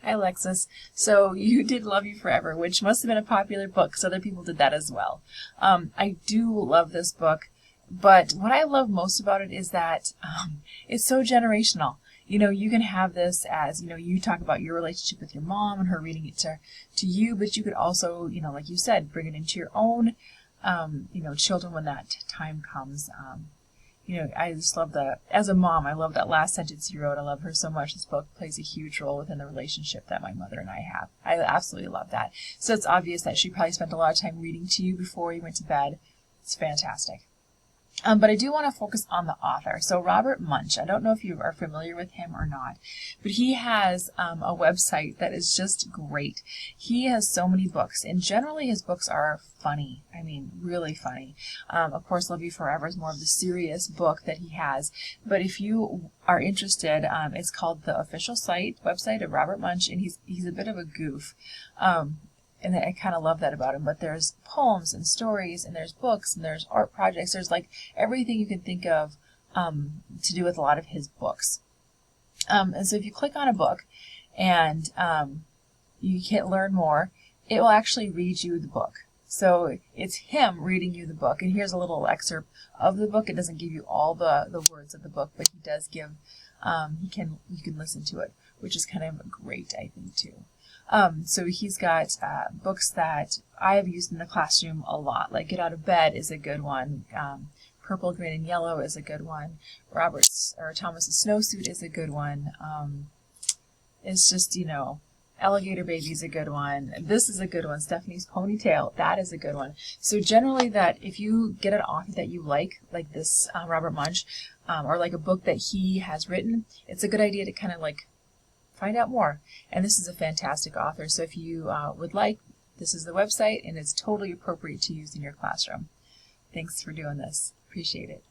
Hi, Alexis. So you did Love You Forever, which must have been a popular book because other people did that as well. I do love this book, but what I love most about it is that it's so generational. You know, you can have this as, you know, you talk about your relationship with your mom and her reading it to you, but you could also, you know, like you said, bring it into your own, children when that time comes. I just love as a mom, I love that last sentence you wrote. I love her so much. This book plays a huge role within the relationship that my mother and I have. I absolutely love that. So it's obvious that she probably spent a lot of time reading to you before you went to bed. It's fantastic. But I do want to focus on the author. So Robert Munsch, I don't know if you are familiar with him or not, but he has a website that is just great. He has so many books, and generally his books are funny. I mean, really funny. Of course, Love You Forever is more of the serious book that he has. But if you are interested, it's called The Official website of Robert Munsch, and he's a bit of a goof. And I kind of love that about him. But there's poems and stories, and there's books, and there's art projects. There's like everything you can think of to do with a lot of his books. And so if you click on a book and you can learn more, it will actually read you the book. So it's him reading you the book. And here's a little excerpt of the book. It doesn't give you all the words of the book, but he does give, you can listen to it, which is kind of great, I think, too. So he's got books that I have used in the classroom a lot, like Get Out of Bed is a good one. Purple, Green, and Yellow is a good one. Thomas's Snowsuit is a good one. It's just, Alligator Baby is a good one. This is a good one. Stephanie's Ponytail, that is a good one. So generally that if you get an author that you like this Robert Munsch, or like a book that he has written, it's a good idea to kind of like find out more. And this is a fantastic author. So if you would like, this is the website, and it's totally appropriate to use in your classroom. Thanks for doing this. Appreciate it.